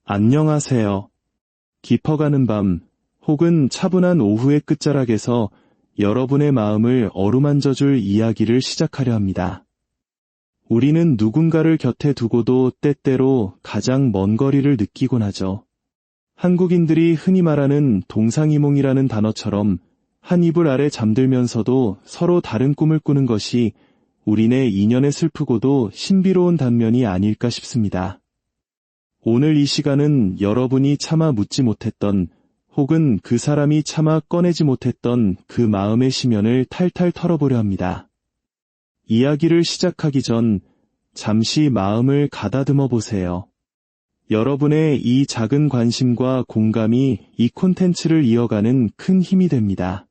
안녕하세요. 깊어가는 밤 혹은 차분한 오후의 끝자락에서 여러분의 마음을 어루만져줄 이야기를 시작하려 합니다. 우리는 누군가를 곁에 두고도 때때로 가장 먼 거리를 느끼곤 하죠. 한국인들이 흔히 말하는 동상이몽이라는 단어처럼 한 이불 아래 잠들면서도 서로 다른 꿈을 꾸는 것이 우리네 인연의 슬프고도 신비로운 단면이 아닐까 싶습니다. 오늘 이 시간은 여러분이 차마 묻지 못했던 혹은 그 사람이 차마 꺼내지 못했던 그 마음의 심연을 탈탈 털어보려 합니다. 이야기를 시작하기 전 잠시 마음을 가다듬어 보세요. 여러분의 이 작은 관심과 공감이 이 콘텐츠를 이어가는 큰 힘이 됩니다.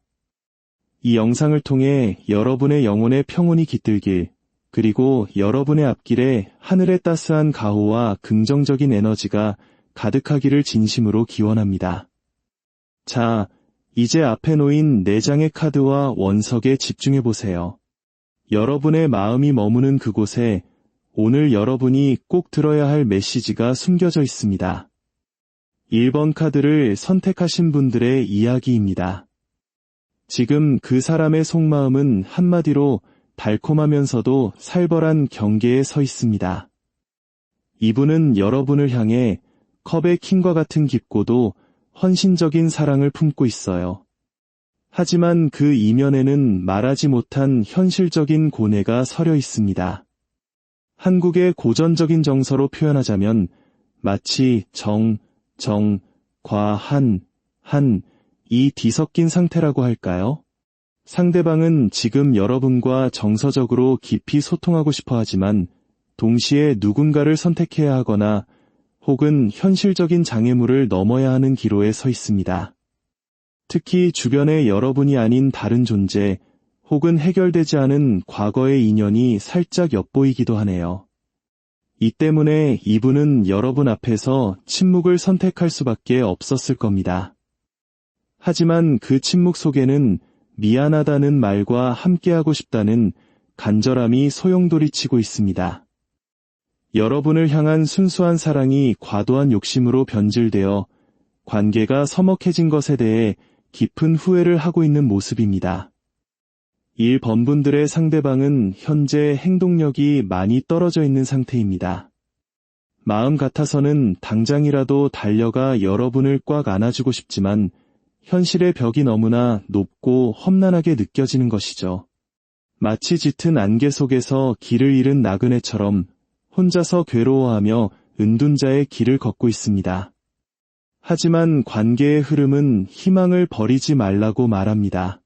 이 영상을 통해 여러분의 영혼의 평온이 깃들길, 그리고 여러분의 앞길에 하늘의 따스한 가호와 긍정적인 에너지가 가득하기를 진심으로 기원합니다. 자, 이제 앞에 놓인 4장의 카드와 원석에 집중해보세요. 여러분의 마음이 머무는 그곳에 오늘 여러분이 꼭 들어야 할 메시지가 숨겨져 있습니다. 1번 카드를 선택하신 분들의 이야기입니다. 지금 그 사람의 속마음은 한마디로 달콤하면서도 살벌한 경계에 서 있습니다. 이분은 여러분을 향해 컵의 킹과 같은 깊고도 헌신적인 사랑을 품고 있어요. 하지만 그 이면에는 말하지 못한 현실적인 고뇌가 서려 있습니다. 한국의 고전적인 정서로 표현하자면 마치 이 뒤섞인 상태라고 할까요? 상대방은 지금 여러분과 정서적으로 깊이 소통하고 싶어 하지만 동시에 누군가를 선택해야 하거나 혹은 현실적인 장애물을 넘어야 하는 기로에 서 있습니다. 특히 주변에 여러분이 아닌 다른 존재 혹은 해결되지 않은 과거의 인연이 살짝 엿보이기도 하네요. 이 때문에 이분은 여러분 앞에서 침묵을 선택할 수밖에 없었을 겁니다. 하지만 그 침묵 속에는 미안하다는 말과 함께하고 싶다는 간절함이 소용돌이치고 있습니다. 여러분을 향한 순수한 사랑이 과도한 욕심으로 변질되어 관계가 서먹해진 것에 대해 깊은 후회를 하고 있는 모습입니다. 1번 분들의 상대방은 현재 행동력이 많이 떨어져 있는 상태입니다. 마음 같아서는 당장이라도 달려가 여러분을 꽉 안아주고 싶지만 현실의 벽이 너무나 높고 험난하게 느껴지는 것이죠. 마치 짙은 안개 속에서 길을 잃은 나그네처럼 혼자서 괴로워하며 은둔자의 길을 걷고 있습니다. 하지만 관계의 흐름은 희망을 버리지 말라고 말합니다.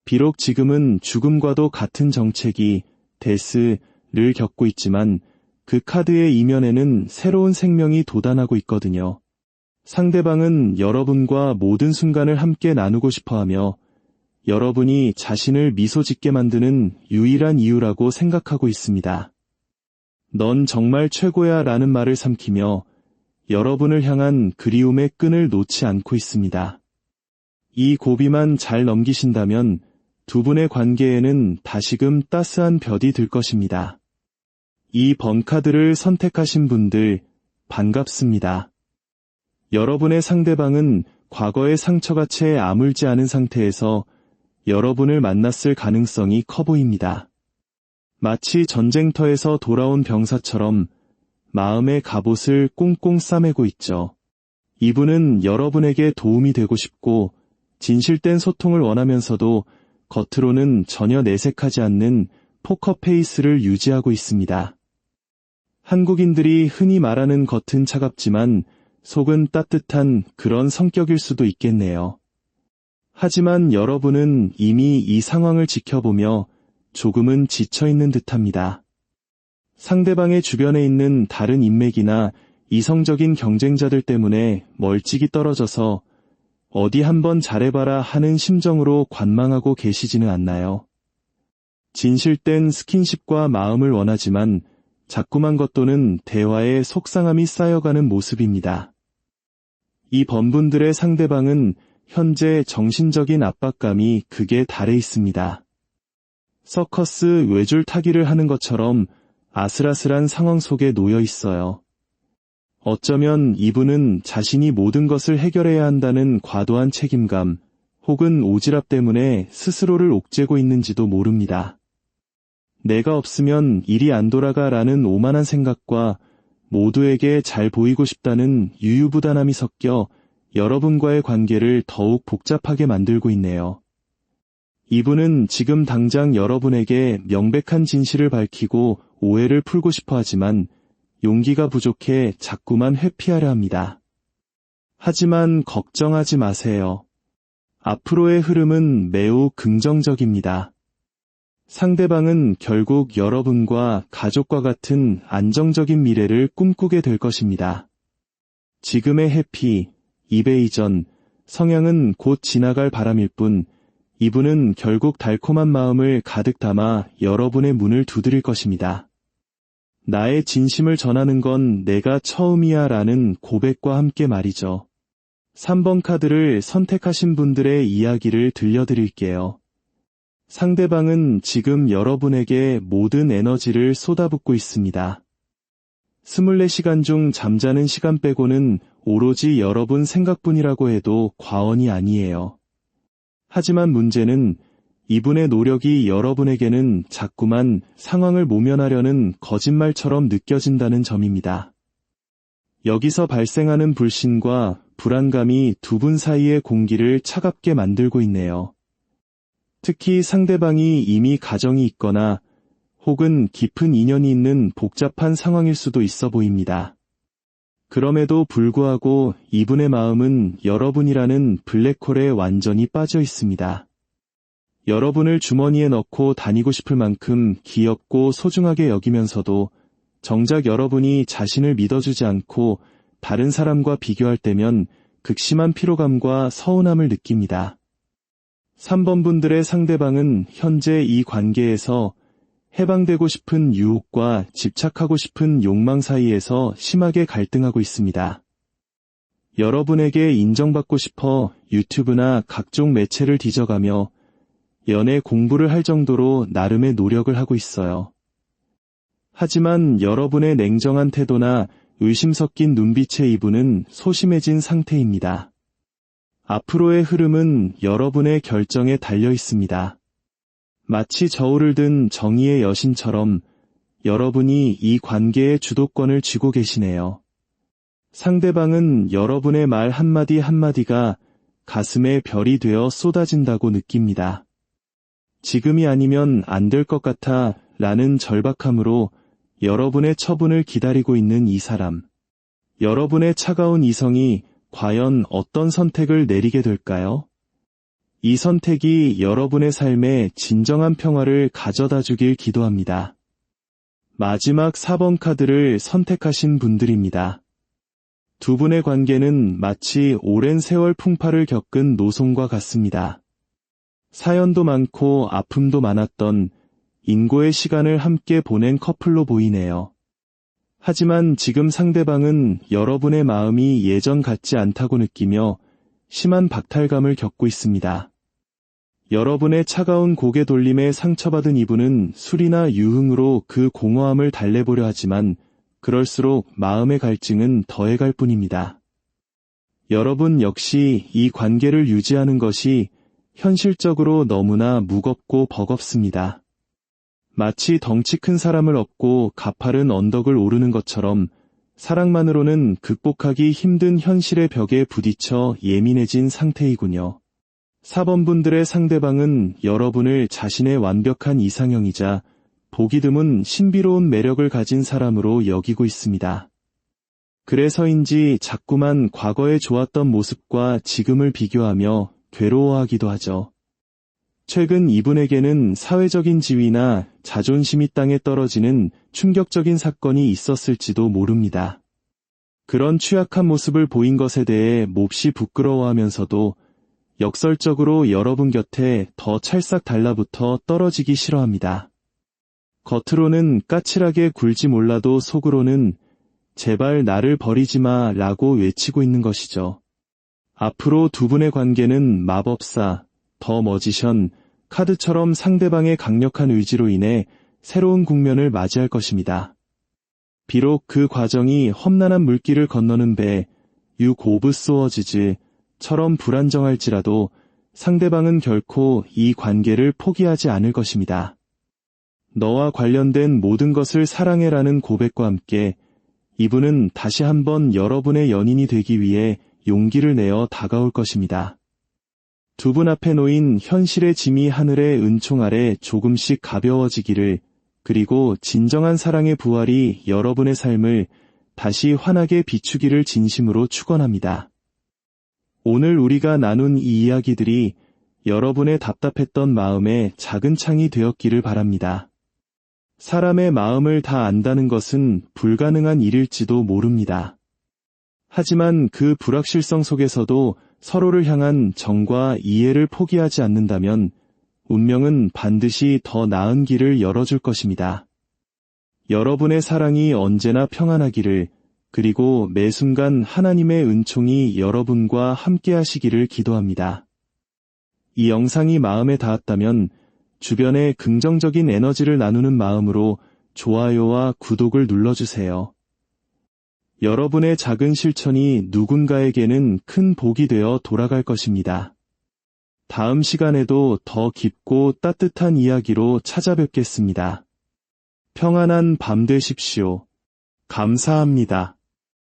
비록 지금은 죽음과도 같은 정체기, 데스를 겪고 있지만 그 카드의 이면에는 새로운 생명이 돋아나고 있거든요. 상대방은 여러분과 모든 순간을 함께 나누고 싶어하며 여러분이 자신을 미소 짓게 만드는 유일한 이유라고 생각하고 있습니다. 넌 정말 최고야 라는 말을 삼키며 여러분을 향한 그리움의 끈을 놓지 않고 있습니다. 이 고비만 잘 넘기신다면 두 분의 관계에는 다시금 따스한 볕이 들 것입니다. 이 번카드를 선택하신 분들 반갑습니다. 여러분의 상대방은 과거의 상처가 채 아물지 않은 상태에서 여러분을 만났을 가능성이 커 보입니다. 마치 전쟁터에서 돌아온 병사처럼 마음의 갑옷을 꽁꽁 싸매고 있죠. 이분은 여러분에게 도움이 되고 싶고 진실된 소통을 원하면서도 겉으로는 전혀 내색하지 않는 포커페이스를 유지하고 있습니다. 한국인들이 흔히 말하는 겉은 차갑지만 속은 따뜻한 그런 성격일 수도 있겠네요. 하지만 여러분은 이미 이 상황을 지켜보며 조금은 지쳐있는 듯합니다. 상대방의 주변에 있는 다른 인맥이나 이성적인 경쟁자들 때문에 멀찍이 떨어져서 어디 한번 잘해봐라 하는 심정으로 관망하고 계시지는 않나요? 진실된 스킨십과 마음을 원하지만 자꾸만 겉도는 대화에 속상함이 쌓여가는 모습입니다. 이 번분들의 상대방은 현재 정신적인 압박감이 극에 달해 있습니다. 서커스 외줄 타기를 하는 것처럼 아슬아슬한 상황 속에 놓여 있어요. 어쩌면 이분은 자신이 모든 것을 해결해야 한다는 과도한 책임감, 혹은 오지랖 때문에 스스로를 옥죄고 있는지도 모릅니다. 내가 없으면 일이 안 돌아가라는 오만한 생각과 모두에게 잘 보이고 싶다는 유유부단함이 섞여 여러분과의 관계를 더욱 복잡하게 만들고 있네요. 이분은 지금 당장 여러분에게 명백한 진실을 밝히고 오해를 풀고 싶어 하지만 용기가 부족해 자꾸만 회피하려 합니다. 하지만 걱정하지 마세요. 앞으로의 흐름은 매우 긍정적입니다. 상대방은 결국 여러분과 가족과 같은 안정적인 미래를 꿈꾸게 될 것입니다. 지금의 해피, 이베이전, 성향은 곧 지나갈 바람일 뿐 이분은 결국 달콤한 마음을 가득 담아 여러분의 문을 두드릴 것입니다. 나의 진심을 전하는 건 내가 처음이야 라는 고백과 함께 말이죠. 3번 카드를 선택하신 분들의 이야기를 들려드릴게요. 상대방은 지금 여러분에게 모든 에너지를 쏟아붓고 있습니다. 24시간 중 잠자는 시간 빼고는 오로지 여러분 생각뿐이라고 해도 과언이 아니에요. 하지만 문제는 이분의 노력이 여러분에게는 자꾸만 상황을 모면하려는 거짓말처럼 느껴진다는 점입니다. 여기서 발생하는 불신과 불안감이 두 분 사이의 공기를 차갑게 만들고 있네요. 특히 상대방이 이미 가정이 있거나 혹은 깊은 인연이 있는 복잡한 상황일 수도 있어 보입니다. 그럼에도 불구하고 이분의 마음은 여러분이라는 블랙홀에 완전히 빠져 있습니다. 여러분을 주머니에 넣고 다니고 싶을 만큼 귀엽고 소중하게 여기면서도 정작 여러분이 자신을 믿어주지 않고 다른 사람과 비교할 때면 극심한 피로감과 서운함을 느낍니다. 3번 분들의 상대방은 현재 이 관계에서 해방되고 싶은 유혹과 집착하고 싶은 욕망 사이에서 심하게 갈등하고 있습니다. 여러분에게 인정받고 싶어 유튜브나 각종 매체를 뒤져가며 연애 공부를 할 정도로 나름의 노력을 하고 있어요. 하지만 여러분의 냉정한 태도나 의심 섞인 눈빛의 이분은 소심해진 상태입니다. 앞으로의 흐름은 여러분의 결정에 달려 있습니다. 마치 저울을 든 정의의 여신처럼 여러분이 이 관계의 주도권을 쥐고 계시네요. 상대방은 여러분의 말 한마디 한마디가 가슴에 별이 되어 쏟아진다고 느낍니다. 지금이 아니면 안 될 것 같아 라는 절박함으로 여러분의 처분을 기다리고 있는 이 사람. 여러분의 차가운 이성이 과연 어떤 선택을 내리게 될까요? 이 선택이 여러분의 삶에 진정한 평화를 가져다 주길 기도합니다. 마지막 4번 카드를 선택하신 분들입니다. 두 분의 관계는 마치 오랜 세월 풍파를 겪은 노송과 같습니다. 사연도 많고 아픔도 많았던 인고의 시간을 함께 보낸 커플로 보이네요. 하지만 지금 상대방은 여러분의 마음이 예전 같지 않다고 느끼며 심한 박탈감을 겪고 있습니다. 여러분의 차가운 고개 돌림에 상처받은 이분은 술이나 유흥으로 그 공허함을 달래보려 하지만 그럴수록 마음의 갈증은 더해갈 뿐입니다. 여러분 역시 이 관계를 유지하는 것이 현실적으로 너무나 무겁고 버겁습니다. 마치 덩치 큰 사람을 업고 가파른 언덕을 오르는 것처럼 사랑만으로는 극복하기 힘든 현실의 벽에 부딪혀 예민해진 상태이군요. 4번 분들의 상대방은 여러분을 자신의 완벽한 이상형이자 보기 드문 신비로운 매력을 가진 사람으로 여기고 있습니다. 그래서인지 자꾸만 과거에 좋았던 모습과 지금을 비교하며 괴로워하기도 하죠. 최근 이분에게는 사회적인 지위나 자존심이 땅에 떨어지는 충격적인 사건이 있었을지도 모릅니다. 그런 취약한 모습을 보인 것에 대해 몹시 부끄러워하면서도 역설적으로 여러분 곁에 더 찰싹 달라붙어 떨어지기 싫어합니다. 겉으로는 까칠하게 굴지 몰라도 속으로는 제발 나를 버리지 마 라고 외치고 있는 것이죠. 앞으로 두 분의 관계는 마법사, 더 머지션, 카드처럼 상대방의 강력한 의지로 인해 새로운 국면을 맞이할 것입니다. 비록 그 과정이 험난한 물길을 건너는 배, 육 오브 소어즈처럼 불안정할지라도 상대방은 결코 이 관계를 포기하지 않을 것입니다. 너와 관련된 모든 것을 사랑해라는 고백과 함께 이분은 다시 한번 여러분의 연인이 되기 위해 용기를 내어 다가올 것입니다. 두 분 앞에 놓인 현실의 짐이 하늘의 은총 아래 조금씩 가벼워지기를, 그리고 진정한 사랑의 부활이 여러분의 삶을 다시 환하게 비추기를 진심으로 축원합니다. 오늘 우리가 나눈 이 이야기들이 여러분의 답답했던 마음에 작은 창이 되었기를 바랍니다. 사람의 마음을 다 안다는 것은 불가능한 일일지도 모릅니다. 하지만 그 불확실성 속에서도 서로를 향한 정과 이해를 포기하지 않는다면 운명은 반드시 더 나은 길을 열어줄 것입니다. 여러분의 사랑이 언제나 평안하기를, 그리고 매 순간 하나님의 은총이 여러분과 함께 하시기를 기도합니다. 이 영상이 마음에 닿았다면 주변에 긍정적인 에너지를 나누는 마음으로 좋아요와 구독을 눌러주세요. 여러분의 작은 실천이 누군가에게는 큰 복이 되어 돌아갈 것입니다. 다음 시간에도 더 깊고 따뜻한 이야기로 찾아뵙겠습니다. 평안한 밤 되십시오. 감사합니다.